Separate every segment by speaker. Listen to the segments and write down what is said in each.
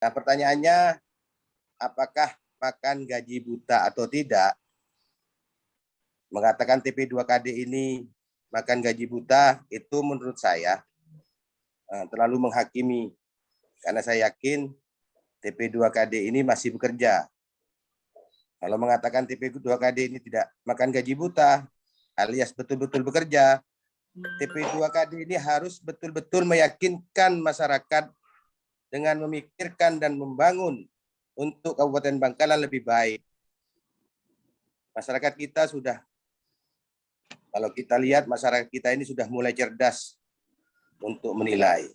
Speaker 1: Nah, pertanyaannya, apakah makan gaji buta atau tidak? Mengatakan TP2KD ini makan gaji buta, itu menurut saya terlalu menghakimi. Karena saya yakin TP2KD ini masih bekerja. Kalau mengatakan TP2KD ini tidak makan gaji buta, alias betul-betul bekerja, TP2KD ini harus betul-betul meyakinkan masyarakat dengan memikirkan dan membangun untuk Kabupaten Bangkalan lebih baik. Masyarakat kita sudah, kalau kita lihat masyarakat kita ini sudah mulai cerdas untuk menilai.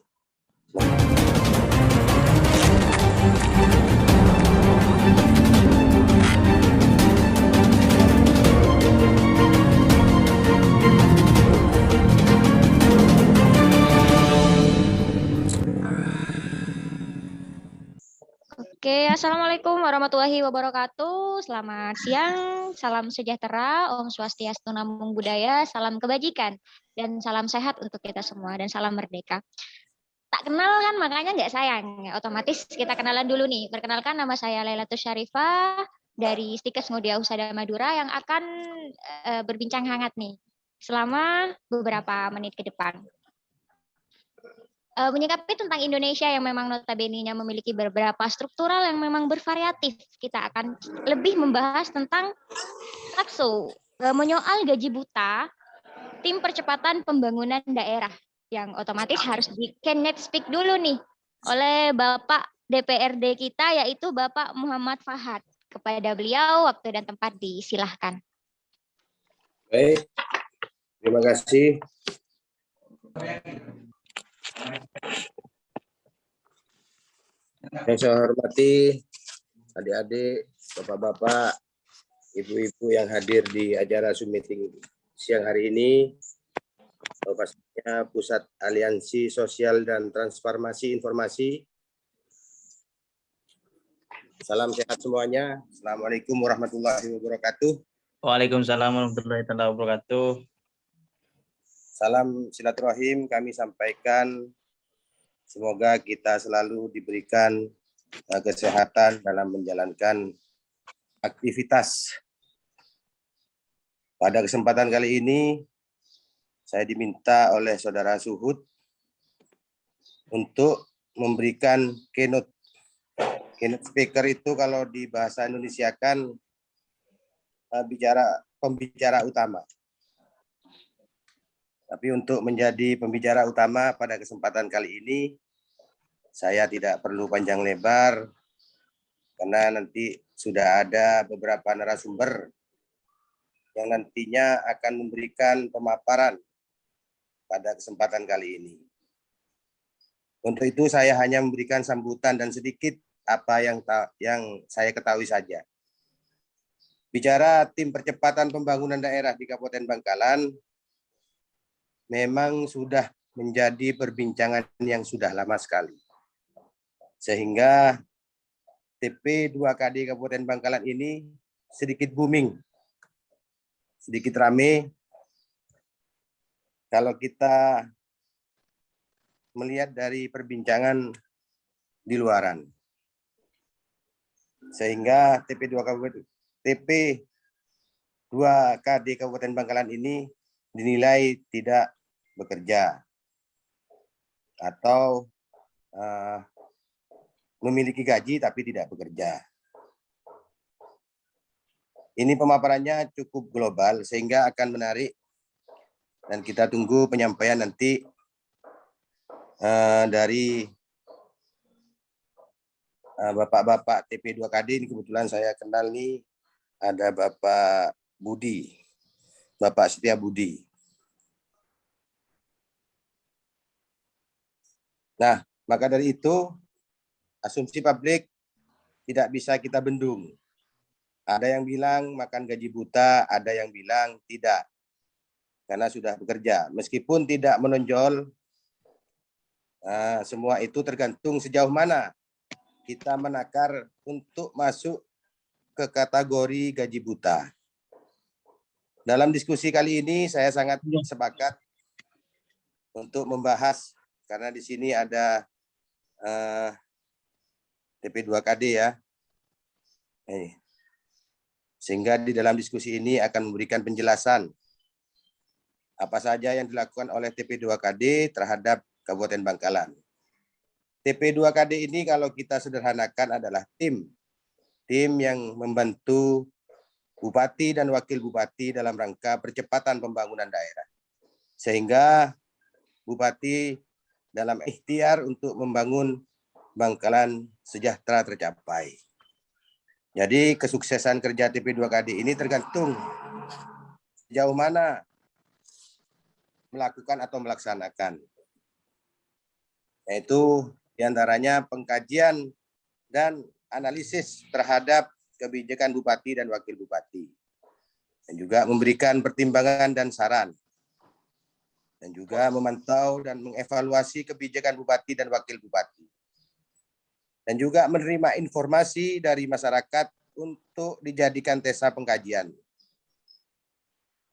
Speaker 2: Oke, Assalamualaikum warahmatullahi wabarakatuh. Selamat siang, salam sejahtera, Om Swastiastu, Namo Buddhaya, salam kebajikan, dan salam sehat untuk kita semua, dan salam merdeka. Tak kenal kan, makanya nggak sayang. Otomatis kita kenalan dulu nih. Perkenalkan, nama saya Lailatul Syarifah dari Stikes Mudia Husada Madura yang akan berbincang hangat nih selama beberapa menit ke depan. Menyikapi tentang Indonesia yang memang notabene-nya memiliki beberapa struktural yang memang bervariatif. Kita akan lebih membahas tentang takso, menyoal gaji buta, tim percepatan pembangunan daerah, yang otomatis harus di Kenneth speak dulu nih oleh Bapak DPRD kita, yaitu Bapak Muhammad Fahad. Kepada beliau, waktu dan tempat disilahkan.
Speaker 1: Baik, terima kasih. Yang saya hormati adik-adik, bapak-bapak, ibu-ibu yang hadir di acara Zoom meeting siang hari ini, pastinya Pusat Aliansi Sosial dan Transformasi Informasi. Salam sehat semuanya. Assalamualaikum warahmatullahi wabarakatuh.
Speaker 3: Waalaikumsalam warahmatullahi wabarakatuh.
Speaker 1: Salam silaturahim kami sampaikan. Semoga kita selalu diberikan kesehatan dalam menjalankan aktivitas. Pada kesempatan kali ini, saya diminta oleh Saudara Suhud untuk memberikan keynote. Keynote speaker itu kalau di bahasa Indonesia kan pembicara utama. Tapi untuk menjadi pembicara utama pada kesempatan kali ini, saya tidak perlu panjang lebar, karena nanti sudah ada beberapa narasumber yang nantinya akan memberikan pemaparan pada kesempatan kali ini. Untuk itu saya hanya memberikan sambutan dan sedikit apa yang saya ketahui saja. Bicara tim percepatan pembangunan daerah di Kabupaten Bangkalan, memang sudah menjadi perbincangan yang sudah lama sekali. Sehingga TP2KD Kabupaten Bangkalan ini sedikit booming, sedikit rame. Kalau kita melihat dari perbincangan di luaran. Sehingga TP2KD Kabupaten Bangkalan ini dinilai tidak bekerja atau memiliki gaji tapi tidak bekerja. Ini pemaparannya cukup global sehingga akan menarik dan kita tunggu penyampaian nanti dari bapak-bapak TP2KD. Ini kebetulan saya kenal nih, ada Bapak Budi, Bapak Setia Budi. Nah, maka dari itu asumsi publik tidak bisa kita bendung. Ada yang bilang makan gaji buta, ada yang bilang tidak, karena sudah bekerja. Meskipun tidak menonjol, semua itu tergantung sejauh mana kita menakar untuk masuk ke kategori gaji buta. Dalam diskusi kali ini saya sangat sepakat untuk membahas, karena di sini ada TP2KD ya. Sehingga di dalam diskusi ini akan memberikan penjelasan apa saja yang dilakukan oleh TP2KD terhadap Kabupaten Bangkalan. TP2KD ini kalau kita sederhanakan adalah tim yang membantu Bupati dan Wakil Bupati dalam rangka percepatan pembangunan daerah. Sehingga Bupati dalam ikhtiar untuk membangun Bangkalan sejahtera tercapai. Jadi kesuksesan kerja TP2KD ini tergantung sejauh mana melakukan atau melaksanakan. Yaitu diantaranya pengkajian dan analisis terhadap kebijakan Bupati dan Wakil Bupati. Dan juga memberikan pertimbangan dan saran. Dan juga memantau dan mengevaluasi kebijakan Bupati dan Wakil Bupati. Dan juga menerima informasi dari masyarakat untuk dijadikan tesa pengkajian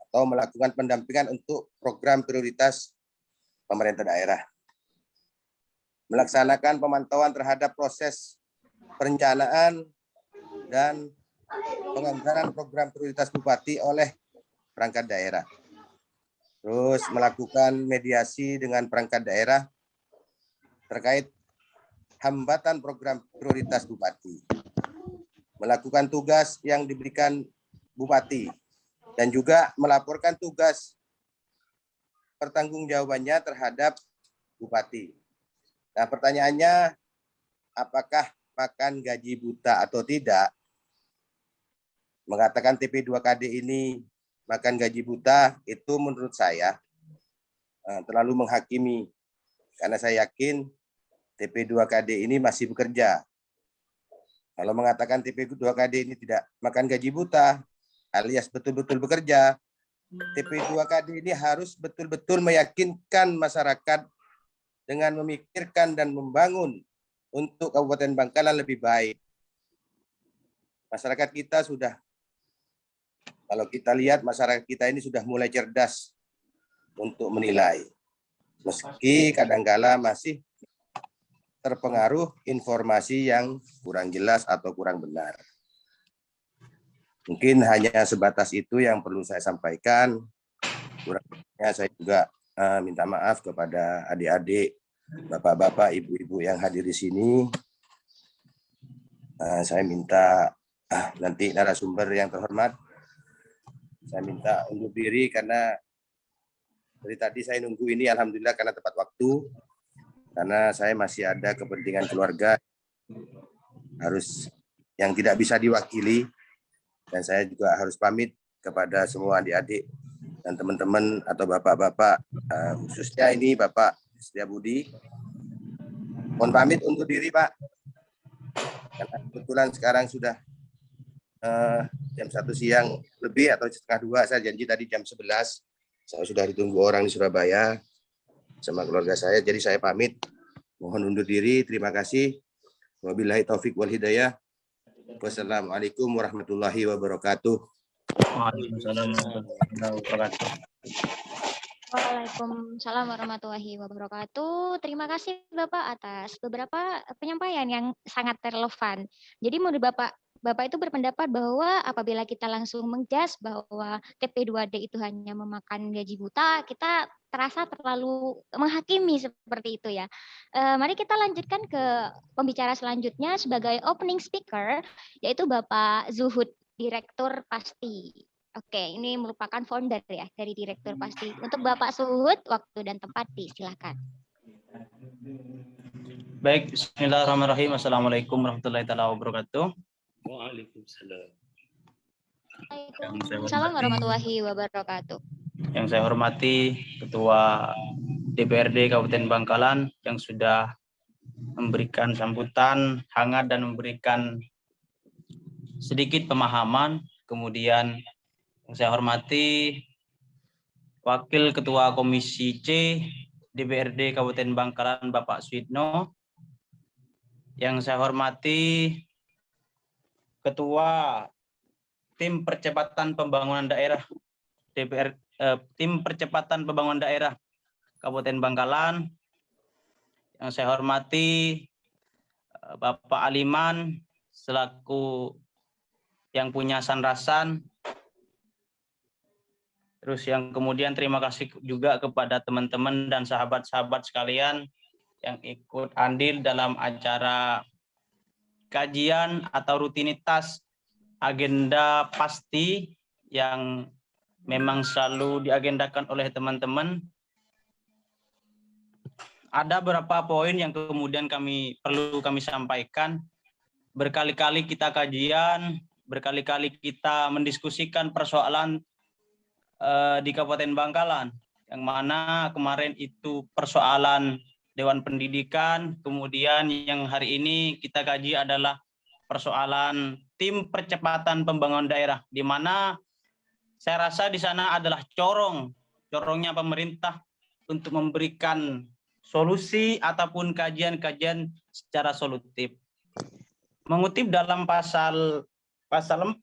Speaker 1: atau melakukan pendampingan untuk program prioritas pemerintah daerah. Melaksanakan pemantauan terhadap proses perencanaan dan penganggaran program prioritas Bupati oleh perangkat daerah. Terus melakukan mediasi dengan perangkat daerah terkait hambatan program prioritas Bupati, melakukan tugas yang diberikan Bupati, dan juga melaporkan tugas pertanggungjawabannya terhadap Bupati. Nah, pertanyaannya, apakah makan gaji buta atau tidak? Mengatakan TP2KD ini makan gaji buta, itu menurut saya terlalu menghakimi, karena saya yakin TP2KD ini masih bekerja. Kalau mengatakan TP2KD ini tidak makan gaji buta, alias betul-betul bekerja, TP2KD ini harus betul-betul meyakinkan masyarakat dengan memikirkan dan membangun untuk Kabupaten Bangkalan lebih baik. Masyarakat kita sudah, kalau kita lihat masyarakat kita ini sudah mulai cerdas untuk menilai. Meski kadangkala masih terpengaruh informasi yang kurang jelas atau kurang benar. Mungkin hanya sebatas itu yang perlu saya sampaikan. Kurangnya saya juga minta maaf kepada adik-adik, bapak-bapak, ibu-ibu yang hadir di sini. Saya minta nanti narasumber yang terhormat, saya minta undur diri karena dari tadi saya nunggu ini alhamdulillah karena tepat waktu. Karena saya masih ada kepentingan keluarga harus yang tidak bisa diwakili, dan saya juga harus pamit kepada semua adik-adik dan teman-teman atau bapak-bapak, khususnya ini Bapak Setiabudi. Mohon pamit untuk diri Pak, karena kebetulan sekarang sudah jam 1 siang lebih atau setengah 2, saya janji tadi jam 11, saya sudah ditunggu orang di Surabaya sama keluarga saya, jadi saya pamit, mohon undur diri, terima kasih. Wabillahi taufik wal hidayah. Wassalamualaikum warahmatullahi wabarakatuh.
Speaker 3: Waalaikumsalam warahmatullahi wabarakatuh.
Speaker 2: Waalaikumsalam warahmatullahi wabarakatuh. Terima kasih Bapak atas beberapa penyampaian yang sangat relevan. Jadi menurut Bapak itu berpendapat bahwa apabila kita langsung menggas bahwa TP2D itu hanya memakan gaji buta, kita terasa terlalu menghakimi seperti itu ya. Mari kita lanjutkan ke pembicara selanjutnya sebagai opening speaker, yaitu Bapak Zuhud, Direktur Pasti. Oke, ini merupakan founder ya dari Direktur Pasti. Untuk Bapak Zuhud, waktu dan tempat silakan.
Speaker 3: Baik, bismillahirrahmanirrahim. Assalamualaikum warahmatullahi wabarakatuh.
Speaker 1: Waalaikumsalam.
Speaker 2: Waalaikumsalam warahmatullahi wabarakatuh.
Speaker 3: Yang saya hormati Ketua DPRD Kabupaten Bangkalan yang sudah memberikan sambutan hangat dan memberikan sedikit pemahaman. Kemudian yang saya hormati Wakil Ketua Komisi C DPRD Kabupaten Bangkalan Bapak Suyitno. Yang saya hormati Ketua Tim Percepatan Pembangunan Daerah Tim Percepatan Pembangunan Daerah Kabupaten Bangkalan. Yang saya hormati Bapak Aliman selaku yang punya sanrasan. Terus yang kemudian terima kasih juga kepada teman-teman dan sahabat-sahabat sekalian yang ikut andil dalam acara kajian atau rutinitas agenda pasti yang memang selalu diagendakan oleh teman-teman. Ada beberapa poin yang kemudian perlu kami sampaikan. Berkali-kali kita kajian, berkali-kali kita mendiskusikan persoalan di Kabupaten Bangkalan, yang mana kemarin itu persoalan Dewan Pendidikan, kemudian yang hari ini kita kaji adalah persoalan tim percepatan pembangunan daerah, di mana saya rasa di sana adalah corongnya pemerintah untuk memberikan solusi ataupun kajian-kajian secara solutif. Mengutip dalam pasal 4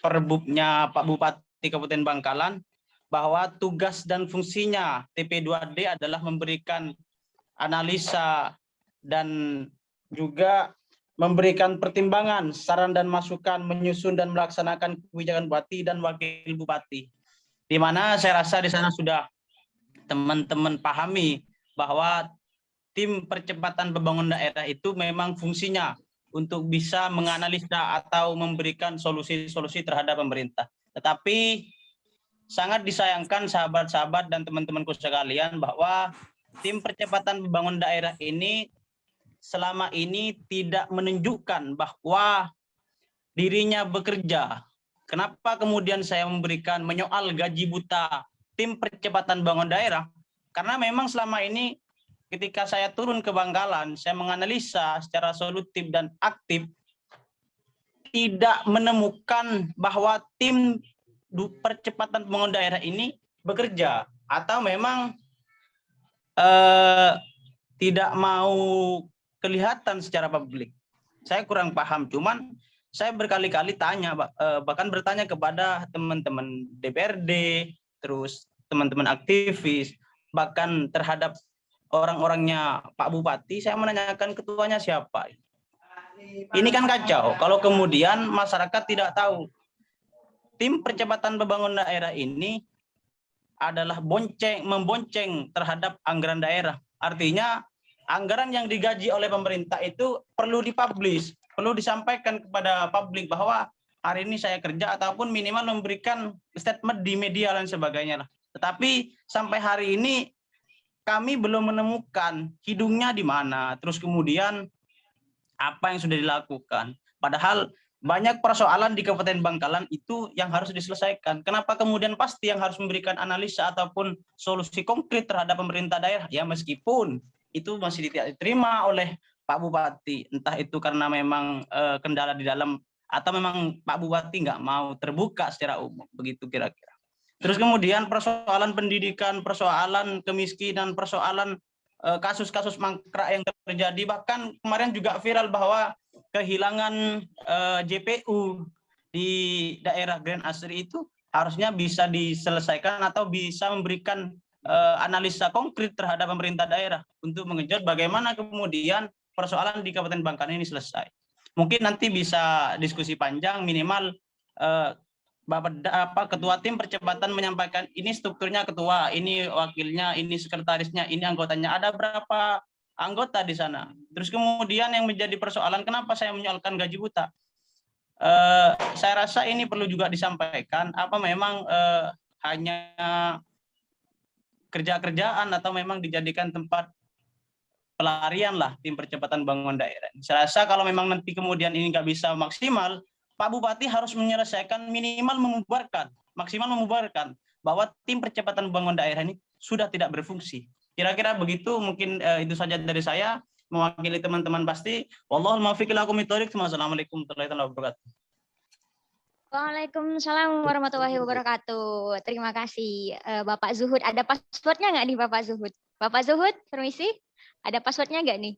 Speaker 3: Perbupnya Pak Bupati Kabupaten Bangkalan, bahwa tugas dan fungsinya TP2D adalah memberikan analisa dan juga memberikan pertimbangan, saran dan masukan, menyusun dan melaksanakan kebijakan bupati dan wakil bupati. Di mana saya rasa di sana sudah teman-teman pahami bahwa tim percepatan pembangunan daerah itu memang fungsinya untuk bisa menganalisa atau memberikan solusi-solusi terhadap pemerintah. Tetapi sangat disayangkan sahabat-sahabat dan teman-temanku sekalian bahwa tim percepatan pembangunan daerah ini selama ini tidak menunjukkan bahwa dirinya bekerja. Kenapa kemudian saya menyoal gaji buta tim percepatan pembangunan daerah? Karena memang selama ini ketika saya turun ke Bangkalan, saya menganalisa secara solutif dan aktif, tidak menemukan bahwa tim percepatan pembangunan daerah ini bekerja, atau memang tidak mau kelihatan secara publik. Saya kurang paham, cuman saya berkali-kali tanya, bahkan bertanya kepada teman-teman DPRD, terus teman-teman aktivis, bahkan terhadap orang-orangnya Pak Bupati, saya menanyakan ketuanya siapa. Ini kan kacau, kalau kemudian masyarakat tidak tahu. Tim percepatan pembangunan daerah ini adalah membonceng terhadap anggaran daerah. Artinya anggaran yang digaji oleh pemerintah itu perlu dipublish, perlu disampaikan kepada publik bahwa hari ini saya kerja, ataupun minimal memberikan statement di media dan sebagainya. Tetapi sampai hari ini kami belum menemukan hidungnya di mana, terus kemudian apa yang sudah dilakukan. Padahal banyak persoalan di Kabupaten Bangkalan itu yang harus diselesaikan. Kenapa kemudian pasti yang harus memberikan analisa ataupun solusi konkret terhadap pemerintah daerah? Ya meskipun itu masih tidak diterima oleh Pak Bupati, entah itu karena memang kendala di dalam, atau memang Pak Bupati nggak mau terbuka secara umum, begitu kira-kira. Terus kemudian persoalan pendidikan, persoalan kemiskinan, persoalan kasus-kasus mangkrak yang terjadi, bahkan kemarin juga viral bahwa kehilangan JPU di daerah Grand Asri itu harusnya bisa diselesaikan atau bisa memberikan analisa konkret terhadap pemerintah daerah untuk mengejar bagaimana kemudian persoalan di Kabupaten Bangkalan ini selesai. Mungkin nanti bisa diskusi panjang, minimal ketua tim percepatan menyampaikan ini strukturnya ketua, ini wakilnya, ini sekretarisnya, ini anggotanya, ada berapa anggota di sana. Terus kemudian yang menjadi persoalan, kenapa saya menyoalkan gaji buta? Saya rasa ini perlu juga disampaikan, apa memang hanya kerja-kerjaan atau memang dijadikan tempat pelarian lah tim percepatan pembangunan daerah. Saya rasa kalau memang nanti kemudian ini nggak bisa maksimal, Pak Bupati harus menyelesaikan, minimal membubarkan, maksimal membubarkan, bahwa tim percepatan pembangunan daerah ini sudah tidak berfungsi. Kira-kira begitu, mungkin itu saja dari saya, mewakili teman-teman pasti. Wallahul muwaffiq ila aqwamit thoriq. Wassalamualaikum warahmatullahi wabarakatuh.
Speaker 2: Waalaikumsalam warahmatullahi wabarakatuh. Terima kasih Bapak Zuhud. Ada passwordnya nggak nih Bapak Zuhud? Bapak Zuhud, permisi. Ada passwordnya nggak nih?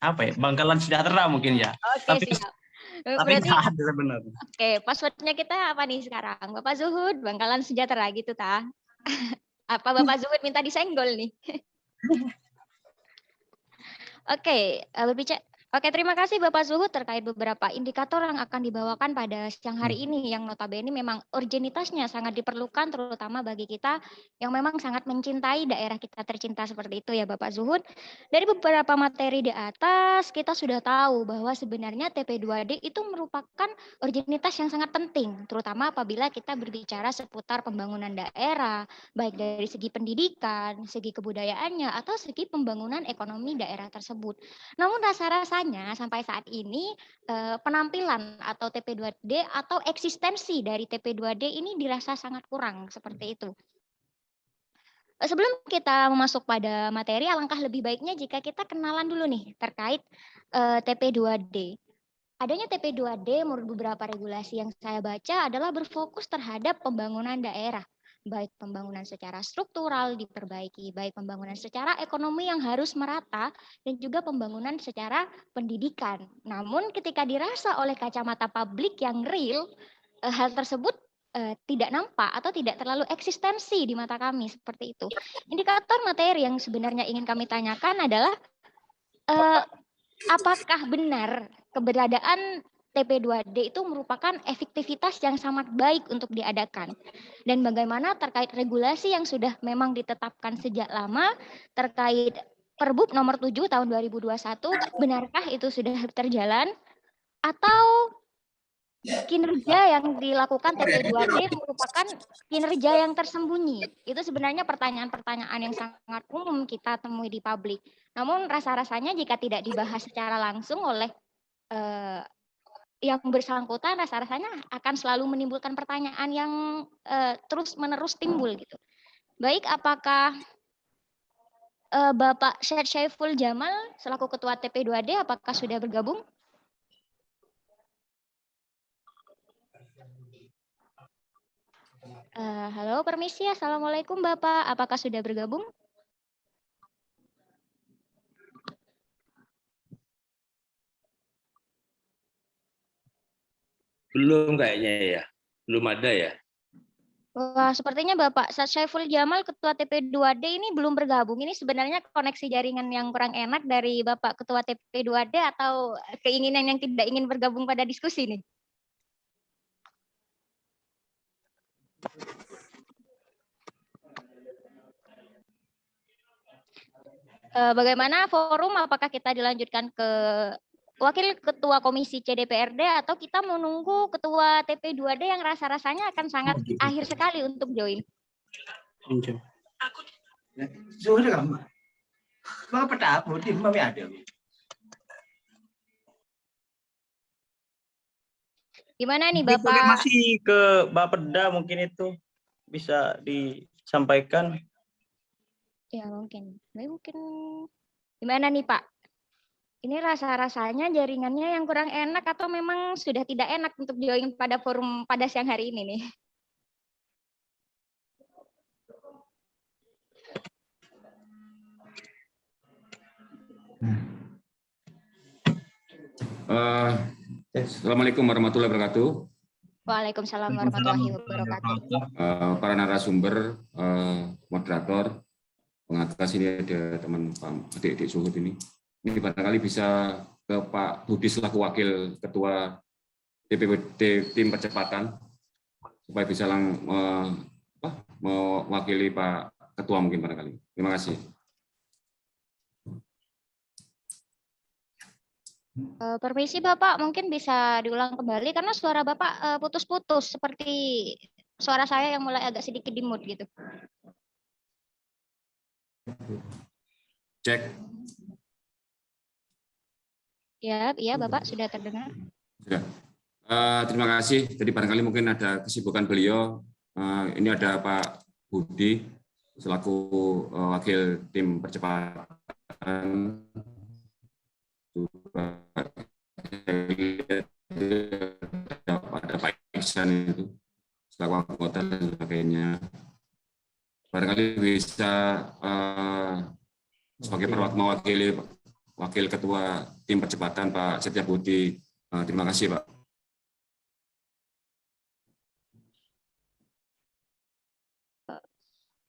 Speaker 3: Apa ya? Bangkalan Sejahtera mungkin ya.
Speaker 2: Oke, siap.
Speaker 3: Tapi
Speaker 2: Berarti,
Speaker 3: nggak ada sebenarnya.
Speaker 2: Oke, passwordnya kita apa nih sekarang? Bapak Zuhud, Bangkalan Sejahtera gitu ta? Apa Bapak Zuhud minta disenggol nih? Oke, berbicara. Oke, terima kasih Bapak Zuhud terkait beberapa indikator yang akan dibawakan pada siang hari ini yang notabene memang urgenitasnya sangat diperlukan terutama bagi kita yang memang sangat mencintai daerah kita tercinta seperti itu ya Bapak Zuhud. Dari beberapa materi di atas kita sudah tahu bahwa sebenarnya TP2D itu merupakan urgenitas yang sangat penting terutama apabila kita berbicara seputar pembangunan daerah, baik dari segi pendidikan, segi kebudayaannya atau segi pembangunan ekonomi daerah tersebut. Namun rasa-rasanya sampai saat ini penampilan atau TP2D atau eksistensi dari TP2D ini dirasa sangat kurang seperti itu. Sebelum kita masuk pada materi, alangkah lebih baiknya jika kita kenalan dulu nih terkait TP2D. Adanya TP2D menurut beberapa regulasi yang saya baca adalah berfokus terhadap pembangunan daerah. Baik pembangunan secara struktural diperbaiki, baik pembangunan secara ekonomi yang harus merata, dan juga pembangunan secara pendidikan. Namun ketika dirasa oleh kacamata publik yang real, hal tersebut tidak nampak atau tidak terlalu eksistensi di mata kami seperti itu. Indikator materi yang sebenarnya ingin kami tanyakan adalah apakah benar keberadaan TP2D itu merupakan efektivitas yang sangat baik untuk diadakan? Dan bagaimana terkait regulasi yang sudah memang ditetapkan sejak lama terkait Perbub nomor 7 tahun 2021, benarkah itu sudah terjalan? Atau kinerja yang dilakukan TP2D merupakan kinerja yang tersembunyi? Itu sebenarnya pertanyaan-pertanyaan yang sangat umum kita temui di publik. Namun rasa-rasanya jika tidak dibahas secara langsung oleh yang bersangkutan, rasa-rasanya akan selalu menimbulkan pertanyaan yang terus-menerus timbul gitu. Baik, apakah Bapak Syed Syaiful Jamal selaku Ketua TP2D apakah sudah bergabung? Halo, permisi. Assalamualaikum Bapak. Apakah sudah bergabung?
Speaker 4: Belum kayaknya ya. Belum ada ya.
Speaker 2: Wah, sepertinya Bapak Syed Syaiful Jamal Ketua TP2D ini belum bergabung. Ini sebenarnya koneksi jaringan yang kurang enak dari Bapak Ketua TP2D atau keinginan yang tidak ingin bergabung pada diskusi nih? Bagaimana forum? Apakah kita dilanjutkan ke Wakil Ketua Komisi CDPRD atau kita menunggu Ketua TP2D yang rasa-rasanya akan sangat akhir sekali untuk join? Gimana nih Bapak?
Speaker 3: Masih ke Bapeda mungkin itu bisa disampaikan.
Speaker 2: Ya mungkin. Gimana nih Pak? Ini rasa-rasanya jaringannya yang kurang enak atau memang sudah tidak enak untuk join pada forum pada siang hari ini nih?
Speaker 4: Assalamualaikum warahmatullahi wabarakatuh.
Speaker 2: Waalaikumsalam warahmatullahi wabarakatuh.
Speaker 4: Para narasumber, moderator, pengatas ini ada teman Pak Adik Suhud ini. Ini barangkali bisa ke Pak Budi selaku Wakil Ketua DPWD Tim Percepatan supaya bisa mewakili Pak Ketua mungkin barangkali. Terima kasih.
Speaker 2: Permisi Bapak, mungkin bisa diulang kembali karena suara Bapak putus-putus seperti suara saya yang mulai agak sedikit di-mute gitu.
Speaker 4: Cek.
Speaker 2: Ya, iya Bapak sudah terdengar.
Speaker 4: Sudah. Terima kasih. Jadi barangkali mungkin ada kesibukan beliau. Ini ada Pak Budi selaku Wakil Tim Percepatan. Ada Pak Iksan itu selaku anggota dan sebagainya. Barangkali bisa sebagai mewakili Wakil Ketua Tim Percepatan Pak Setia Budi. Terima kasih Pak.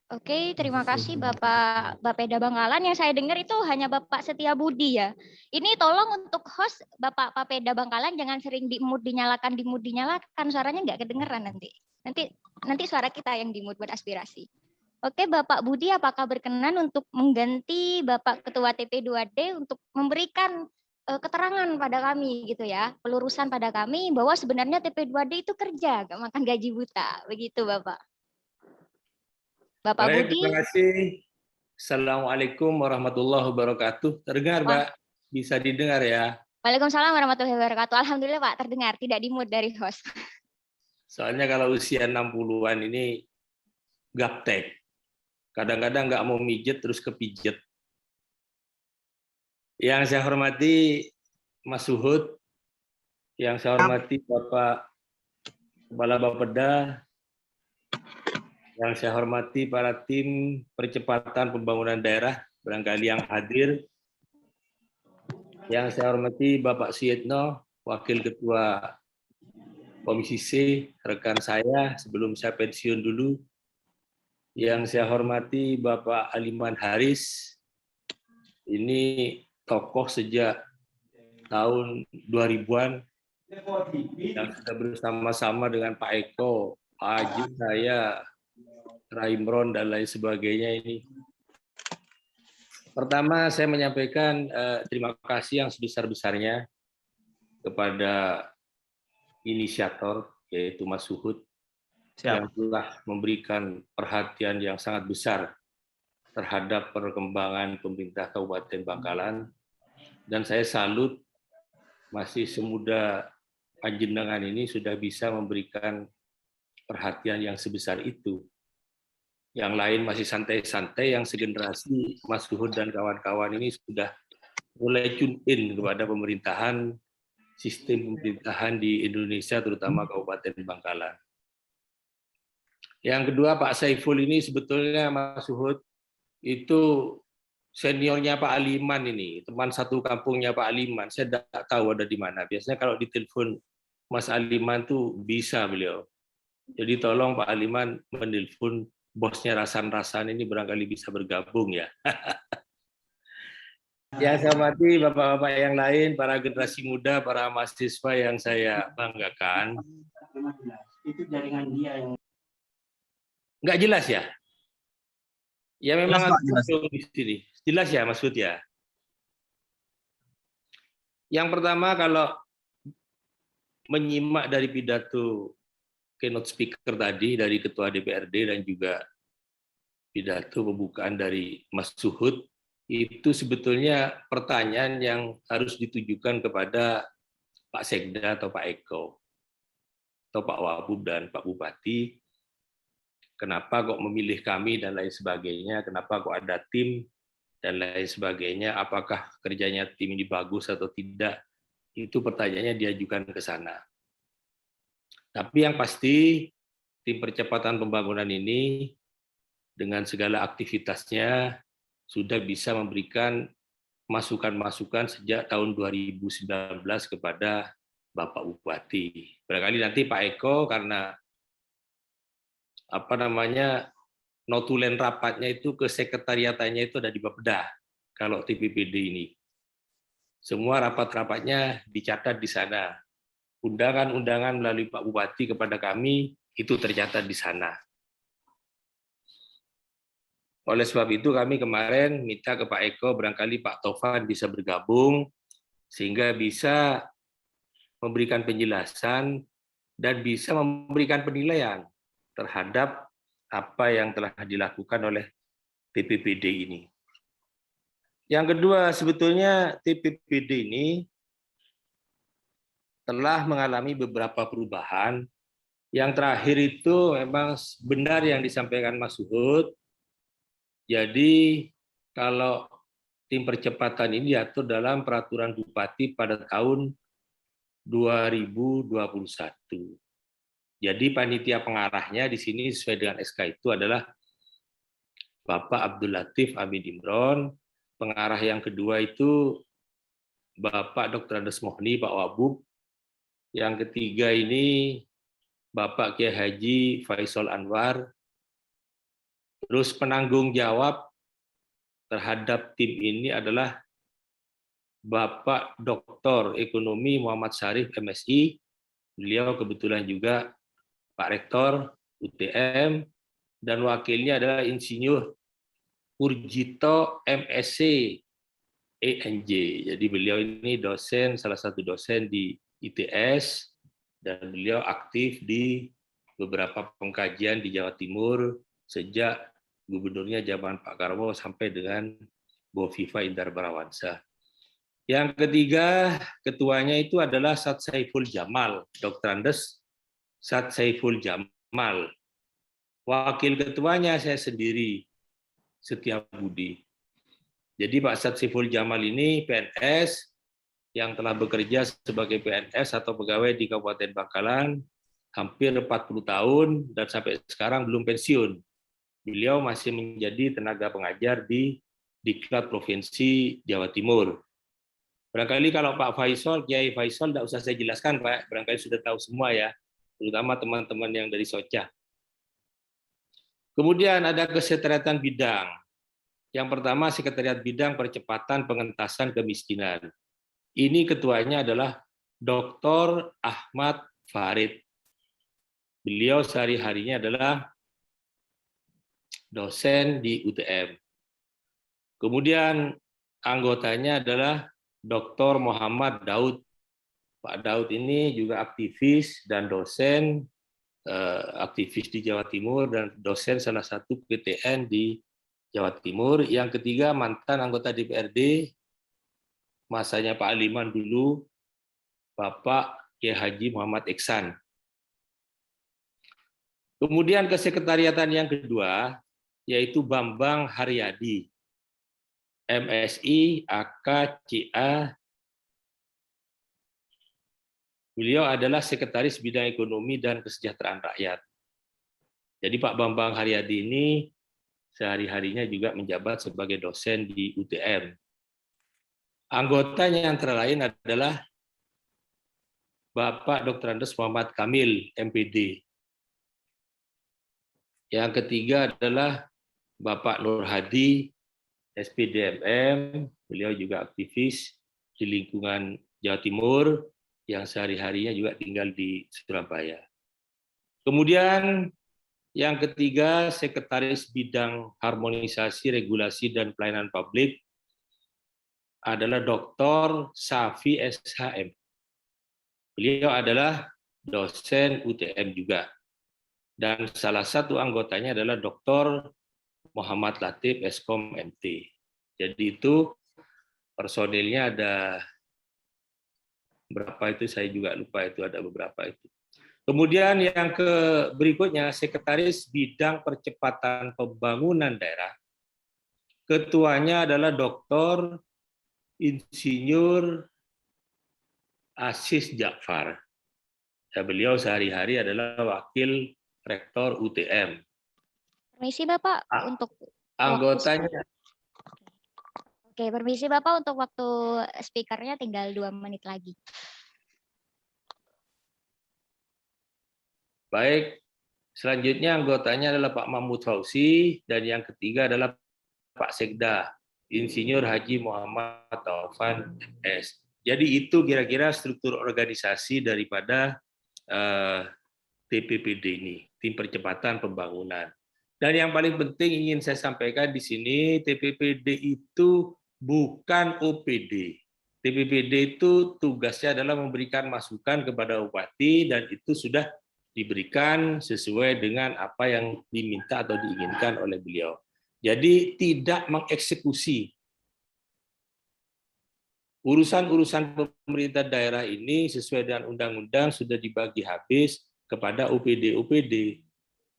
Speaker 2: Oke, terima kasih Bapak Bapeda Bangkalan. Yang saya dengar itu hanya Bapak Setia Budi ya. Ini tolong untuk host Bapak Bapeda Bangkalan jangan sering dinyalakan, suaranya nggak kedengeran nanti. Nanti suara kita yang di-mute buat aspirasi. Oke, Bapak Budi apakah berkenan untuk mengganti Bapak Ketua TP2D untuk memberikan keterangan pada kami gitu ya, pelurusan pada kami bahwa sebenarnya TP2D itu kerja, nggak makan gaji buta. Begitu Bapak. Bapak
Speaker 5: Baik,
Speaker 2: Budi.
Speaker 5: terima kasih. Assalamualaikum warahmatullahi wabarakatuh. Terdengar, Mbak? Bisa didengar ya?
Speaker 2: Waalaikumsalam warahmatullahi wabarakatuh. Alhamdulillah Pak, terdengar. Tidak di-mute dari host.
Speaker 5: Soalnya kalau usia 60-an ini gaptek. Kadang-kadang nggak mau mijet, terus kepijet. Yang saya hormati Mas Suhud, yang saya hormati Bapak Kepala Bapeda, yang saya hormati para tim percepatan pembangunan daerah, barangkali yang hadir. Yang saya hormati Bapak Suyitno, Wakil Ketua Komisi C, rekan saya sebelum saya pensiun dulu. Yang saya hormati Bapak Aliman Haris, ini tokoh sejak tahun 2000-an, yang sudah bersama-sama dengan Pak Eko, Pak Haji, saya, Raimron, dan lain sebagainya ini. Pertama, saya menyampaikan terima kasih yang sebesar-besarnya kepada inisiator, yaitu Mas Suhud, yang telah memberikan perhatian yang sangat besar terhadap perkembangan pemerintah Kabupaten Bangkalan. Dan saya salut masih semuda panjenengan ini sudah bisa memberikan perhatian yang sebesar itu. Yang lain masih santai-santai, yang segenerasi Mas Suhud dan kawan-kawan ini sudah mulai tune in kepada pemerintahan, sistem pemerintahan di Indonesia, terutama Kabupaten Bangkalan. Yang kedua, Pak Saiful ini sebetulnya Mas Suhud itu seniornya Pak Aliman ini, teman satu kampungnya Pak Aliman. Saya tidak tahu ada di mana. Biasanya kalau ditelepon Mas Aliman tuh bisa beliau. Jadi tolong Pak Aliman menelpon bosnya Rasan-Rasan ini barangkali bisa bergabung ya. Yang saya hormati Bapak-Bapak yang lain, para generasi muda, para mahasiswa yang saya banggakan.
Speaker 3: Itu jaringan dia yang
Speaker 5: Nggak jelas ya? Ya memang
Speaker 3: jelas,
Speaker 5: agak di sini. Jelas ya Mas Bud ya? Yang pertama, kalau menyimak dari pidato keynote speaker tadi dari Ketua DPRD dan juga pidato pembukaan dari Mas Suhud, itu sebetulnya pertanyaan yang harus ditujukan kepada Pak Sekda atau Pak Eko, atau Pak Wabub dan Pak Bupati. Kenapa kok memilih kami dan lain sebagainya, kenapa kok ada tim dan lain sebagainya, apakah kerjanya tim ini bagus atau tidak, itu pertanyaannya diajukan ke sana. Tapi yang pasti, tim percepatan pembangunan ini dengan segala aktivitasnya sudah bisa memberikan masukan-masukan sejak tahun 2019 kepada Bapak Bupati. Barangkali nanti Pak Eko karena notulen rapatnya itu ke sekretariatannya itu ada di Bapeda kalau TPPD ini. Semua rapat-rapatnya dicatat di sana. Undangan-undangan melalui Pak Bupati kepada kami itu tercatat di sana. Oleh sebab itu kami kemarin minta ke Pak Eko barangkali Pak Taufan bisa bergabung sehingga bisa memberikan penjelasan dan bisa memberikan penilaian terhadap apa yang telah dilakukan oleh TPPD ini. Yang kedua, sebetulnya TPPD ini telah mengalami beberapa perubahan. Yang terakhir itu memang benar yang disampaikan Mas Suhud. Jadi kalau tim percepatan ini diatur dalam peraturan Bupati pada tahun 2021. Jadi panitia pengarahnya di sini sesuai dengan SK itu adalah Bapak Abdul Latif Hamid Imron. Pengarah yang kedua itu Bapak Dr. Andes Mohni, Pak Wabub. Yang ketiga ini Bapak Kiai Haji Faisal Anwar. Terus penanggung jawab terhadap tim ini adalah Bapak Dr. Ekonomi Muhammad Syarif MSI. Beliau kebetulan juga Pak Rektor UTM, dan wakilnya adalah Insinyur Purjito MSc ENJ. Jadi beliau ini dosen, salah satu dosen di ITS, dan beliau aktif di beberapa pengkajian di Jawa Timur sejak gubernurnya zaman Pak Karwo sampai dengan Bu Viva Indar Parawansa. Yang ketiga, ketuanya itu adalah Sat Saiful Jamal, Dr. Andes Sat Saiful Jamal. Wakil ketuanya saya sendiri, Setia Budi. Jadi Pak Sat Saiful Jamal ini PNS yang telah bekerja sebagai PNS atau pegawai di Kabupaten Bangkalan hampir 40 tahun dan sampai sekarang belum pensiun. Beliau masih menjadi tenaga pengajar di Diklat Provinsi Jawa Timur. Barangkali kalau Pak Faisal, Kiai Faisal, tidak usah saya jelaskan Pak, barangkali sudah tahu semua ya, terutama teman-teman yang dari Soca. Kemudian ada kesekretariatan bidang. Yang pertama, Sekretariat Bidang Percepatan Pengentasan Kemiskinan. Ini ketuanya adalah Dr. Ahmad Farid. Beliau sehari-harinya adalah dosen di UTM. Kemudian anggotanya adalah Dr. Muhammad Daud. Pak Daud ini juga aktivis dan dosen, aktivis di Jawa Timur dan dosen salah satu PTN di Jawa Timur. Yang ketiga, mantan anggota DPRD, masanya Pak Aliman dulu, Bapak Kiai Haji Muhammad Iksan. Kemudian kesekretariatan yang kedua, yaitu Bambang Haryadi, MSI, AK, CA. Beliau adalah Sekretaris Bidang Ekonomi dan Kesejahteraan Rakyat. Jadi Pak Bambang Haryadi ini sehari-harinya juga menjabat sebagai dosen di UTM. Anggotanya antara lain adalah Bapak Dr. Andes Muhammad Kamil, MPD. Yang ketiga adalah Bapak Nur Hadi, SPDMM, beliau juga aktivis di lingkungan Jawa Timur, yang sehari-harinya juga tinggal di Surabaya. Kemudian yang ketiga, Sekretaris Bidang Harmonisasi, Regulasi, dan Pelayanan Publik adalah Dr. Safi SHM. Beliau adalah dosen UTM juga. Dan salah satu anggotanya adalah Dr. Muhammad Latif Eskom MT. Jadi itu personilnya ada berapa itu saya juga lupa, itu ada beberapa itu. Kemudian yang berikutnya, Sekretaris Bidang Percepatan Pembangunan Daerah. Ketuanya adalah Dr. Insinyur Asis Ja'far. Beliau sehari-hari adalah Wakil Rektor UTM.
Speaker 2: Permisi Bapak untuk
Speaker 5: Anggotanya.
Speaker 2: Oke, permisi Bapak, untuk waktu speakernya tinggal 2 menit lagi.
Speaker 5: Baik, selanjutnya anggotanya adalah Pak Mahmud Fauzi, dan yang ketiga adalah Pak Sekda, Insinyur Haji Muhammad Taufan S. Jadi itu kira-kira struktur organisasi daripada TPPD ini, Tim Percepatan Pembangunan. Dan yang paling penting ingin saya sampaikan di sini, TPPD itu bukan OPD. TPPD itu tugasnya adalah memberikan masukan kepada Bupati, dan itu sudah diberikan sesuai dengan apa yang diminta atau diinginkan oleh beliau. Jadi tidak mengeksekusi. Urusan-urusan pemerintah daerah ini sesuai dengan undang-undang sudah dibagi habis kepada OPD-OPD.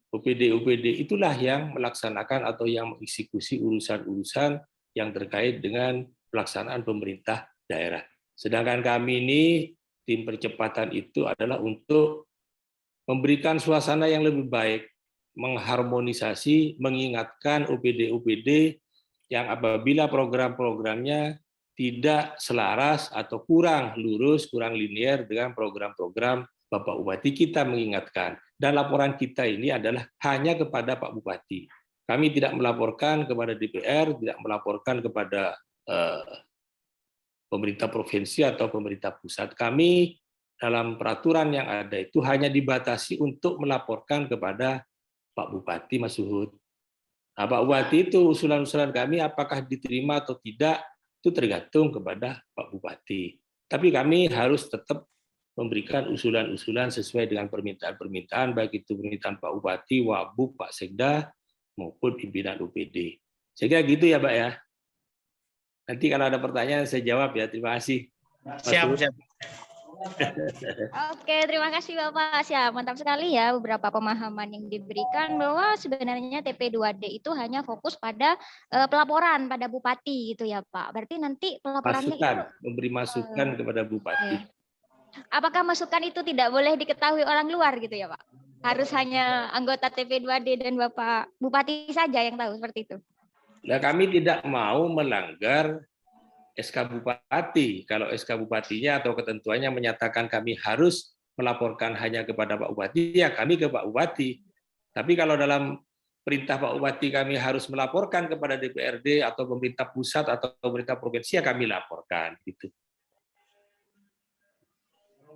Speaker 5: OPD-OPD itulah yang melaksanakan atau yang mengeksekusi urusan-urusan yang terkait dengan pelaksanaan pemerintah daerah. Sedangkan kami ini, tim percepatan itu adalah untuk memberikan suasana yang lebih baik, mengharmonisasi, mengingatkan OPD-OPD yang apabila program-programnya tidak selaras atau kurang lurus, kurang linear dengan program-program Bapak Bupati, kita mengingatkan. Dan laporan kita ini adalah hanya kepada Pak Bupati. Kami tidak melaporkan kepada DPR, tidak melaporkan kepada pemerintah provinsi atau pemerintah pusat. Kami dalam peraturan yang ada itu hanya dibatasi untuk melaporkan kepada Pak Bupati, Mas Suhud. Nah, Pak Bupati itu usulan-usulan kami apakah diterima atau tidak, itu tergantung kepada Pak Bupati. Tapi kami harus tetap memberikan usulan-usulan sesuai dengan permintaan-permintaan, baik itu permintaan Pak Bupati, Wabub, Pak Sekda, maupun pimpinan UPD. Saya kira gitu ya, Pak ya. Nanti kalau ada pertanyaan saya jawab ya. Terima kasih.
Speaker 3: Siap.
Speaker 2: Oke, terima kasih Bapak. Siap, mantap sekali ya beberapa pemahaman yang diberikan bahwa sebenarnya TP2D itu hanya fokus pada pelaporan pada bupati gitu ya Pak. Berarti nanti pelaporannya
Speaker 5: Masukan,
Speaker 2: itu
Speaker 5: memberi masukan kepada Bupati.
Speaker 2: apakah masukan itu tidak boleh diketahui orang luar gitu ya Pak? Harus hanya anggota TP2D dan Bapak Bupati saja yang tahu seperti itu.
Speaker 5: Nah, kami tidak mau melanggar SK Bupati. Kalau SK Bupatinya atau ketentuannya menyatakan kami harus melaporkan hanya kepada Pak Bupati, ya kami ke Pak Bupati. Tapi kalau dalam perintah Pak Bupati kami harus melaporkan kepada DPRD atau pemerintah pusat atau pemerintah provinsi, ya kami laporkan. Gitu.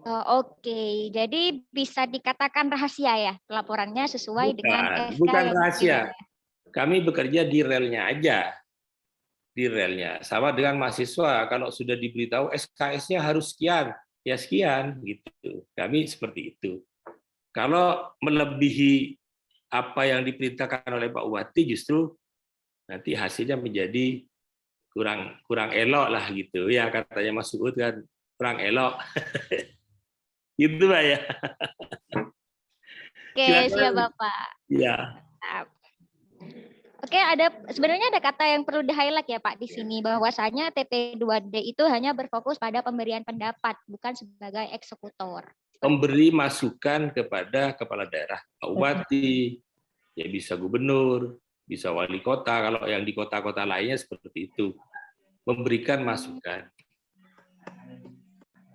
Speaker 2: Oke, jadi bisa dikatakan rahasia ya pelaporannya sesuai dengan SK
Speaker 5: Bukan
Speaker 2: yang
Speaker 5: rahasia.
Speaker 2: diterima.
Speaker 5: Kami bekerja di relnya aja. Di relnya. Sama dengan mahasiswa, kalau sudah diberitahu SKS-nya harus sekian, ya sekian. Gitu. Kami seperti itu. Kalau melebihi apa yang diperintahkan oleh Pak Bupati, justru nanti hasilnya menjadi kurang elok lah gitu. Ya katanya Mas Suhud kan, kurang elok. Gitu Pak ya.
Speaker 2: Oke,
Speaker 5: Silakan.
Speaker 2: siap Bapak.
Speaker 5: Ya.
Speaker 2: Oke, sebenarnya ada kata yang perlu di-highlight ya Pak di sini, bahwasanya TP2D itu hanya berfokus pada pemberian pendapat, bukan sebagai eksekutor.
Speaker 5: Memberi masukan kepada kepala daerah, Pak Bupati, ya bisa gubernur, bisa wali kota, kalau yang di kota-kota lainnya seperti itu. Memberikan masukan.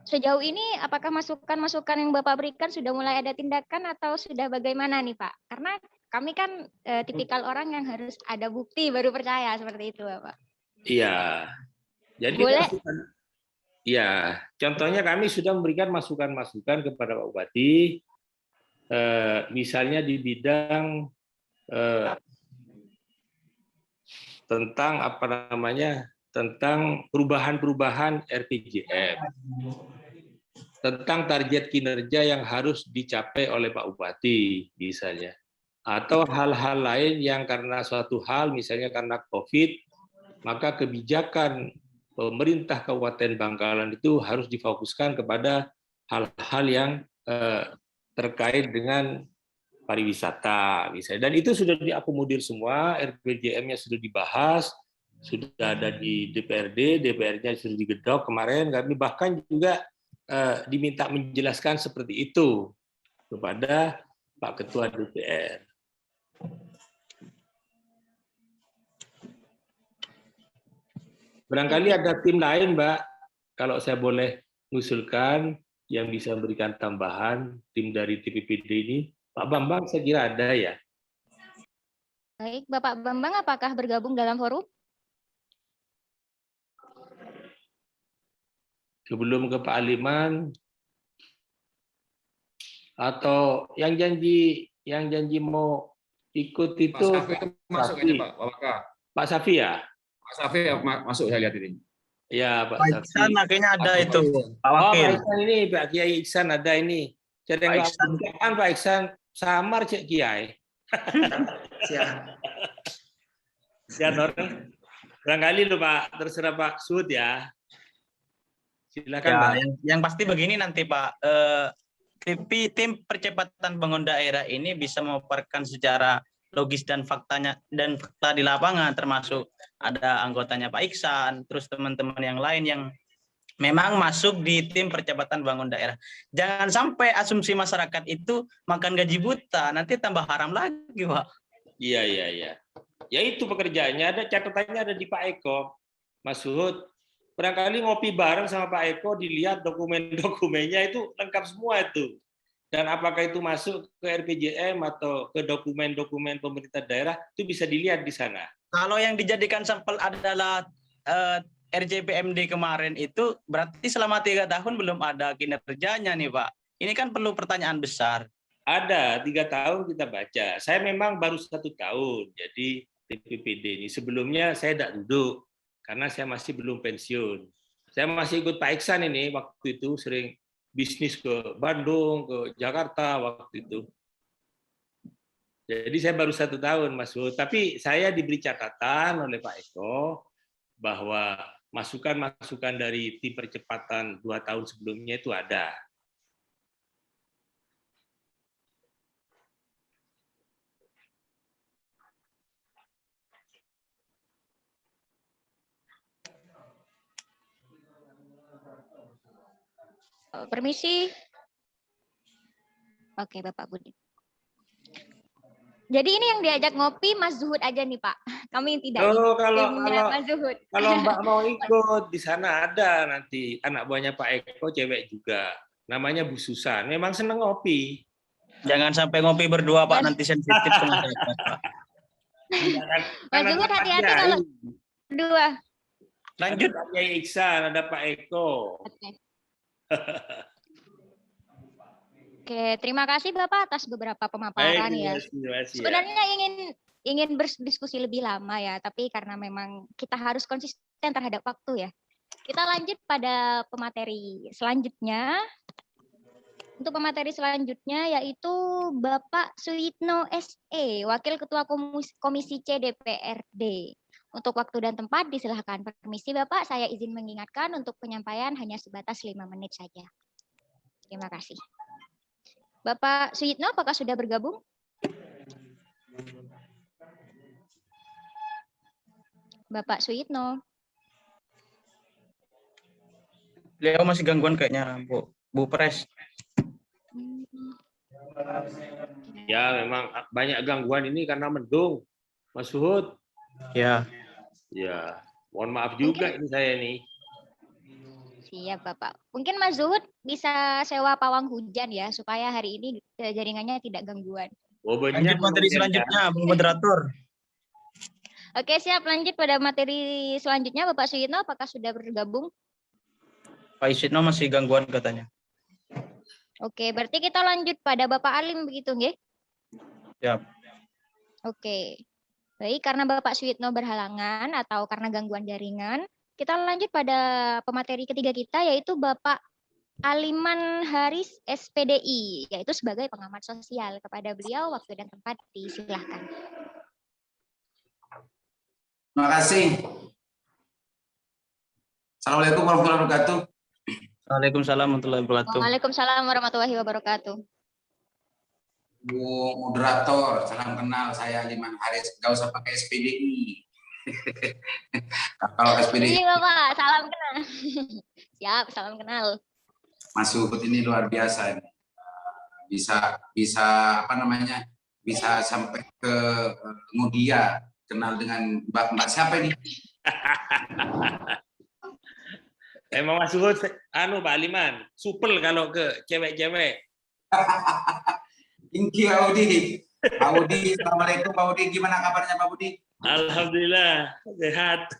Speaker 2: Sejauh ini apakah masukan-masukan yang Bapak berikan sudah mulai ada tindakan atau sudah bagaimana nih Pak? Karena kami kan tipikal orang yang harus ada bukti baru percaya seperti itu Bapak.
Speaker 5: Iya. Jadi
Speaker 2: boleh.
Speaker 5: Ya, contohnya kami sudah memberikan masukan-masukan kepada Pak Bupati, misalnya di bidang tentang tentang perubahan-perubahan RPJM, tentang target kinerja yang harus dicapai oleh Pak Bupati, misalnya, atau hal-hal lain yang karena suatu hal, misalnya karena COVID, maka kebijakan pemerintah Kabupaten Bangkalan itu harus difokuskan kepada hal-hal yang terkait dengan pariwisata, misalnya. Dan itu sudah diakomodir semua, RPJM-nya sudah dibahas, sudah ada di DPRD, DPR-nya sudah digedok kemarin. Kami bahkan juga diminta menjelaskan seperti itu kepada Pak Ketua DPR. Barangkali ada tim lain, Mbak, kalau saya boleh mengusulkan yang bisa memberikan tambahan, tim dari TPPD ini. Pak Bambang saya kira ada ya.
Speaker 2: Baik, Bapak Bambang apakah bergabung dalam forum?
Speaker 5: Sebelum ke Pak Aliman, atau yang janji mau ikut itu
Speaker 4: Pak Safi,
Speaker 5: Pak Safi ya?
Speaker 4: Pak Safi masuk, saya lihat ini.
Speaker 5: Ya, Pak Safi.
Speaker 3: Iksan akhirnya ada itu, Pak
Speaker 5: Oh,
Speaker 3: Wakil.
Speaker 5: Pak Iksan ini, Pak Kiai Iksan ada ini. Jadi
Speaker 3: Pak Iksan.
Speaker 5: Pak Iksan samar Cek Kiai.
Speaker 3: Siap.
Speaker 5: Ya, orang barangkali lu Pak, terserah Pak Sud ya. Silakan
Speaker 3: Ya,
Speaker 5: Pak.
Speaker 3: yang pasti begini nanti Pak, tim percepatan bangun daerah ini bisa memaparkan secara logis dan fakta di lapangan, termasuk ada anggotanya Pak Iksan, terus teman-teman yang lain yang memang masuk di tim percepatan bangun daerah. Jangan sampai asumsi masyarakat itu makan gaji buta, nanti tambah haram lagi Pak.
Speaker 5: Iya. Ya itu pekerjaannya, ada catatannya ada di Pak Eko. Mas Suhud, barangkali ngopi bareng sama Pak Eko, dilihat dokumen-dokumennya itu lengkap semua itu. Dan apakah itu masuk ke RPJM atau ke dokumen-dokumen pemerintah daerah, itu bisa dilihat di sana.
Speaker 3: Kalau yang dijadikan sampel adalah RJPMD kemarin itu berarti selama 3 tahun belum ada kinerjanya nih Pak. Ini kan perlu pertanyaan besar.
Speaker 5: Ada 3 tahun kita baca. Saya memang baru 1 tahun jadi TPPD ini. Sebelumnya saya tidak duduk karena saya masih belum pensiun. Saya masih ikut Pak Iksan ini waktu itu sering bisnis ke Bandung, ke Jakarta waktu itu. Jadi saya baru 1 tahun masuk, tapi saya diberi catatan oleh Pak Eko bahwa masukan-masukan dari tim percepatan 2 tahun sebelumnya itu ada.
Speaker 2: Permisi. Oke, Bapak Budi. Jadi ini yang diajak ngopi Mas Zuhud aja nih Pak. Kami tidak timnya Mas Zuhud.
Speaker 5: Kalau Mbak mau ikut, di sana ada nanti anak buahnya Pak Eko, cewek juga. Namanya Bu Susan. Memang seneng ngopi.
Speaker 3: Jangan sampai ngopi berdua Pak, nanti sensitif ke masyarakat Pak.
Speaker 2: Mas Zuhud hati-hati kalau berdua.
Speaker 3: Lanjut.
Speaker 5: Ada Pak Kiai Iksan, ada Pak Eko.
Speaker 2: Oke, terima kasih Bapak atas beberapa pemaparan ya. Sebenarnya ingin berdiskusi lebih lama ya, tapi karena memang kita harus konsisten terhadap waktu ya. Kita lanjut pada pemateri selanjutnya. Untuk pemateri selanjutnya yaitu Bapak Suyitno SE, Wakil Ketua Komisi C DPRD. Untuk waktu dan tempat disilahkan. Permisi Bapak, saya izin mengingatkan untuk penyampaian hanya sebatas 5 menit saja. Terima kasih. Bapak Suyitno, apakah sudah bergabung? Bapak Suyitno.
Speaker 3: Beliau masih gangguan kayaknya, Bu Pres.
Speaker 5: Ya, memang banyak gangguan ini karena mendung, Mas Suhud.
Speaker 3: Ya.
Speaker 5: Ya, mohon maaf juga ini saya nih.
Speaker 2: Siap Bapak. Mungkin Mas Zuhud bisa sewa pawang hujan ya, supaya hari ini jaringannya tidak gangguan.
Speaker 5: Oh,
Speaker 3: Lanjut materi selanjutnya, Bung Moderator.
Speaker 2: Oke, siap. Lanjut pada materi selanjutnya, Bapak Suyitno, apakah sudah bergabung?
Speaker 3: Pak Suyitno masih gangguan katanya.
Speaker 2: Oke, berarti kita lanjut pada Bapak Alim begitu, nggih?
Speaker 3: Siap.
Speaker 2: Oke. Baik, karena Bapak Suyitno berhalangan atau karena gangguan jaringan, kita lanjut pada pemateri ketiga kita, yaitu Bapak Aliman Haris SPDI, yaitu sebagai pengamat sosial. Kepada beliau, waktu dan tempat disilahkan.
Speaker 6: Terima kasih. Assalamualaikum warahmatullahi wabarakatuh.
Speaker 3: Waalaikumsalam warahmatullahi wabarakatuh.
Speaker 2: Waalaikumsalam warahmatullahi wabarakatuh.
Speaker 6: Bu moderator, salam kenal, saya Aliman Haris. Gak usah pakai SPDI. Kalau SPDI.
Speaker 2: Iya Bapak, salam kenal. Siap, salam kenal.
Speaker 6: Mas Suhud ini luar biasa ini. Bisa apa namanya? Bisa sampai ke Mudia, kenal dengan Mbak siapa ini?
Speaker 5: Emang Mas Suhud, Pak Aliman, supel kalau ke cewek-cewek.
Speaker 6: Thank you, Pak Budi. Pak Budi, assalamualaikum Pak Budi. Gimana kabarnya Pak Budi?
Speaker 5: Alhamdulillah, sehat.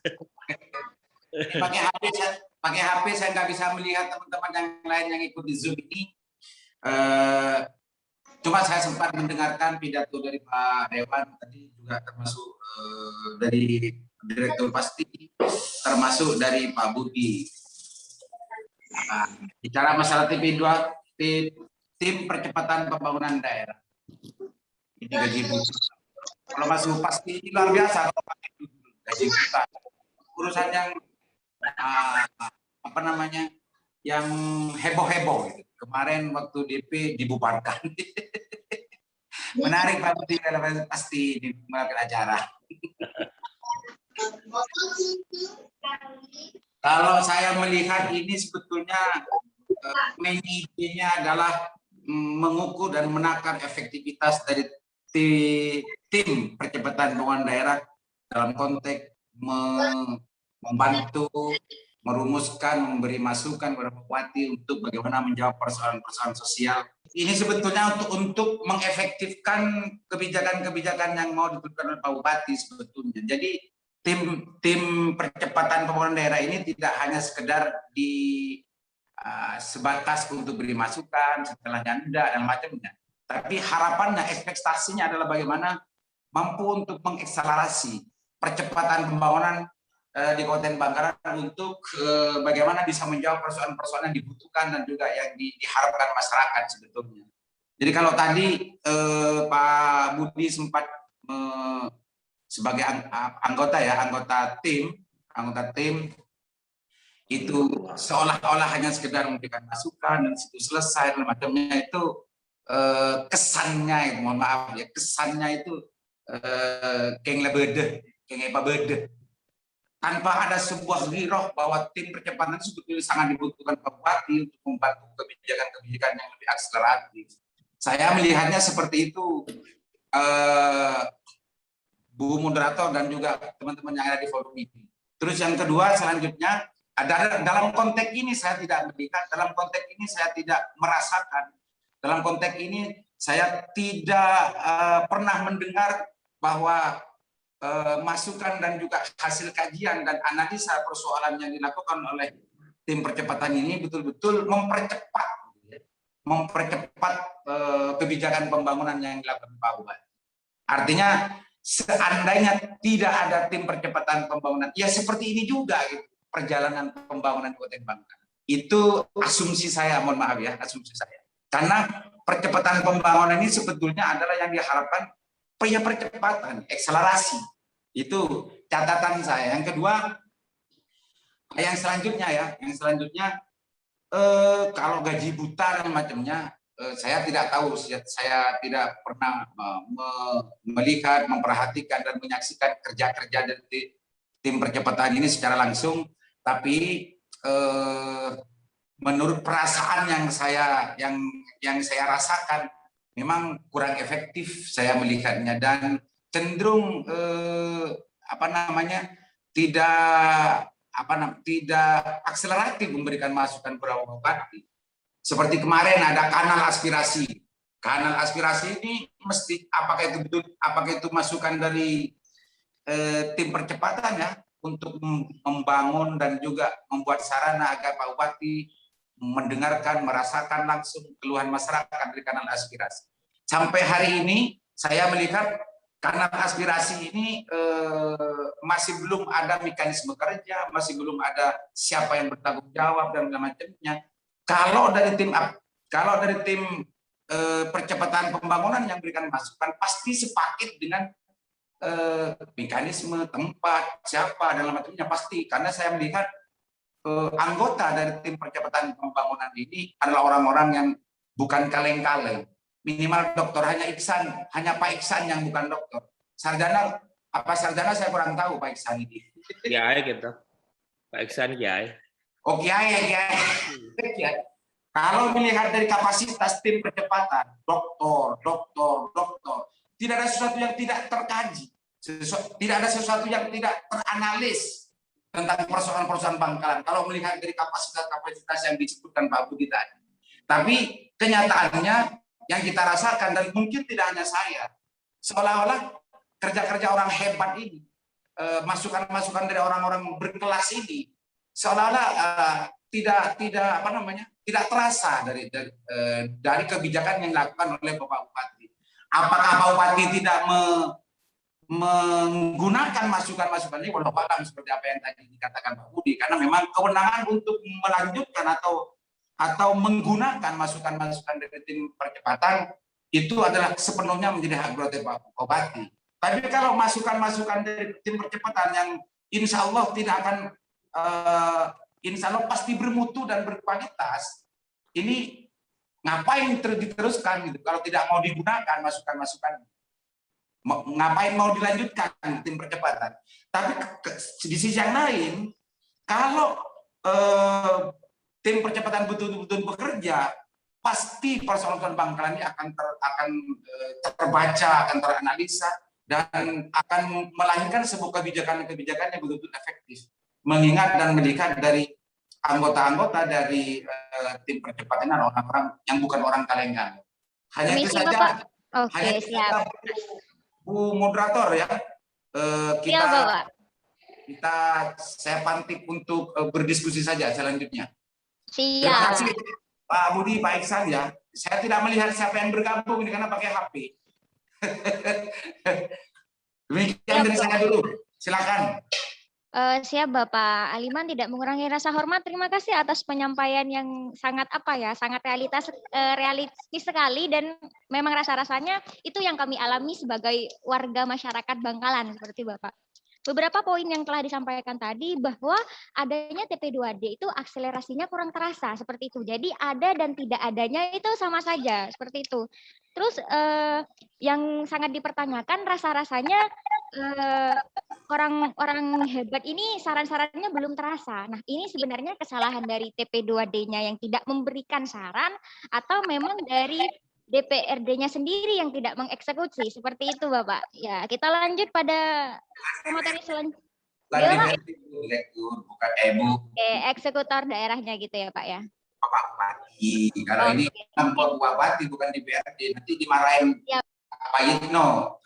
Speaker 6: Pakai HP saya nggak bisa melihat teman-teman yang lain yang ikut di Zoom ini. Cuma saya sempat mendengarkan pidato dari Pak Dewan tadi, juga termasuk dari Direktur Pasti, termasuk dari Pak Budi. Nah, bicara masalah TP2, tim percepatan pembangunan daerah. Ini gaji buta. Kalau masuk Pasti ini luar biasa kalau pakai gaji buta. Urusan yang apa namanya, yang heboh-heboh. Gitu. Kemarin waktu DP dibubarkan. Menarik Pak Budi kalau Pasti di melakukan acara. Kalau saya melihat ini sebetulnya main idenya adalah mengukur dan menakar efektivitas dari tim percepatan pembangunan daerah dalam konteks membantu, merumuskan, memberi masukan kepada Bupati untuk bagaimana menjawab persoalan-persoalan sosial ini sebetulnya untuk mengefektifkan kebijakan-kebijakan yang mau ditentukan oleh Pak Bupati sebetulnya. Jadi tim percepatan pembangunan daerah ini tidak hanya sekedar sebatas untuk beri masukan, setelahnya enggak dan macamnya. Tapi harapannya, ekspektasinya adalah bagaimana mampu untuk mengakselerasi percepatan pembangunan di Kabupaten Bangkalan untuk bagaimana bisa menjawab persoalan-persoalan yang dibutuhkan dan juga yang diharapkan masyarakat sebetulnya. Jadi kalau tadi Pak Budi sempat sebagai anggota tim itu seolah-olah hanya sekedar memberikan masukan dan situ selesai dan macamnya, itu kesannya itu, mohon maaf ya, kesannya itu keng lebede, keng apa bede, tanpa ada sebuah giroh bahwa tim percepatan sebetulnya sangat dibutuhkan Pak Bupati untuk membantu kebijakan-kebijakan yang lebih akseleratif. Saya melihatnya seperti itu, Bu Moderator dan juga teman-teman yang ada di forum ini. Terus yang kedua, selanjutnya, dalam konteks ini saya tidak melihat, dalam konteks ini saya tidak merasakan, dalam konteks ini saya tidak pernah mendengar bahwa masukan dan juga hasil kajian dan analisa persoalan yang dilakukan oleh tim percepatan ini betul-betul mempercepat kebijakan pembangunan yang dilakukan Pak Bupati. Artinya seandainya tidak ada tim percepatan pembangunan, ya seperti ini juga gitu, perjalanan pembangunan Kabupaten Bangkalan. Itu asumsi saya, mohon maaf ya, asumsi saya. Karena percepatan pembangunan ini sebetulnya adalah yang diharapkan percepatan, akselerasi. Itu catatan saya. Yang kedua, yang selanjutnya kalau gaji buta dan macamnya, saya tidak tahu, saya tidak pernah melihat, memperhatikan dan menyaksikan kerja-kerja dari tim percepatan ini secara langsung, tapi menurut perasaan yang saya rasakan memang kurang efektif saya melihatnya dan cenderung tidak akseleratif memberikan masukan kepada Bupati. Seperti kemarin ada kanal aspirasi. Kanal aspirasi ini mesti apakah itu masukan dari tim percepatan ya untuk membangun dan juga membuat sarana agar Pak Bupati mendengarkan, merasakan langsung keluhan masyarakat dari kanal aspirasi. Sampai hari ini saya melihat kanal aspirasi ini masih belum ada mekanisme kerja, masih belum ada siapa yang bertanggung jawab dan macamnya. Kalau dari tim percepatan pembangunan yang berikan masukan pasti sepaket dengan mekanisme, tempat, siapa dan macamnya pasti, karena saya melihat anggota dari tim percepatan pembangunan ini adalah orang-orang yang bukan kaleng-kaleng. Minimal doktor hanya Pak Iksan yang bukan doktor. Sarjana saya kurang tahu Pak Iksan ini.
Speaker 5: Kiai gitu. Pak Iksan kiai.
Speaker 6: Oh kiai. Kalau melihat dari kapasitas tim percepatan, doktor, tidak ada sesuatu yang tidak terkaji, tidak ada sesuatu yang tidak teranalis tentang persoalan-persoalan Bangkalan. Kalau melihat dari kapasitas yang disebutkan Pak Budi tadi, tapi kenyataannya yang kita rasakan dan mungkin tidak hanya saya, seolah-olah kerja-kerja orang hebat ini, masukan-masukan dari orang-orang berkelas ini, seolah-olah tidak terasa dari kebijakan yang dilakukan oleh Bapak Bupati. Apakah Pak Bupati tidak menggunakan masukan-masukan ini, walau alam seperti apa yang tadi dikatakan Pak Budi, karena memang kewenangan untuk melanjutkan atau menggunakan masukan-masukan dari tim percepatan itu adalah sepenuhnya menjadi hak prerogatif Pak Bupati. Tapi kalau masukan-masukan dari tim percepatan yang insya Allah tidak akan insya Allah pasti bermutu dan berkualitas, ini ngapain diteruskan gitu kalau tidak mau digunakan masukan-masukan, ngapain mau dilanjutkan tim percepatan. Tapi di sisi yang lain, kalau tim percepatan betul-betul bekerja, pasti persoalan Bangkalan ini akan terbaca, akan teranalisa, dan akan melahirkan sebuah kebijakan-kebijakan yang betul-betul efektif. Mengingat dan melihat dari anggota-anggota dari tim percepatan orang-orang yang bukan orang kaleng-kaleng. Hanya itu
Speaker 2: Permisi,
Speaker 6: saja.
Speaker 2: Bapak. Oke,
Speaker 6: Hanya itu
Speaker 2: siap.
Speaker 6: saja, Bu moderator ya.
Speaker 2: Siap, Bapak.
Speaker 6: Saya pantik untuk berdiskusi saja selanjutnya. Terima
Speaker 2: Siap.
Speaker 6: kasih Pak Budi, Pak Iksan ya. Saya tidak melihat siapa yang bergabung ini karena pakai HP. Demikian dari saya dulu. Silakan.
Speaker 2: Siap Bapak Aliman, tidak mengurangi rasa hormat. Terima kasih atas penyampaian yang sangat sangat realistis sekali, dan memang rasa-rasanya itu yang kami alami sebagai warga masyarakat Bangkalan seperti Bapak. Beberapa poin yang telah disampaikan tadi bahwa adanya TP2D itu akselerasinya kurang terasa seperti itu. Jadi ada dan tidak adanya itu sama saja seperti itu. Terus yang sangat dipertanyakan rasa-rasanya orang-orang hebat ini saran-sarannya belum terasa. Nah, ini sebenarnya kesalahan dari TP2D-nya yang tidak memberikan saran atau memang dari DPRD-nya sendiri yang tidak mengeksekusi. Seperti itu, Bapak. Ya, kita lanjut pada materi selanjutnya.
Speaker 6: Direktur, bukan Bu.
Speaker 2: Oke, eksekutor daerahnya gitu ya, Pak ya.
Speaker 6: Pak Bupati. Kalau ini kan Pak Bupati bukan DPRD, nanti dimarahin Pak Yitno.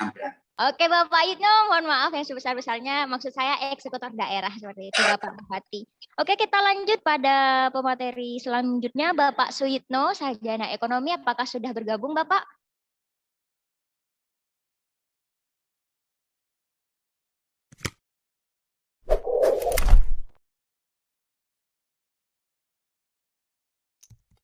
Speaker 2: Oke Bapak Yitno, mohon maaf yang sebesar-besarnya, maksud saya eksekutor daerah seperti itu Bapak Bupati. Oke, kita lanjut pada pemateri selanjutnya, Bapak Suyitno, Sarjana Ekonomi, apakah sudah bergabung Bapak?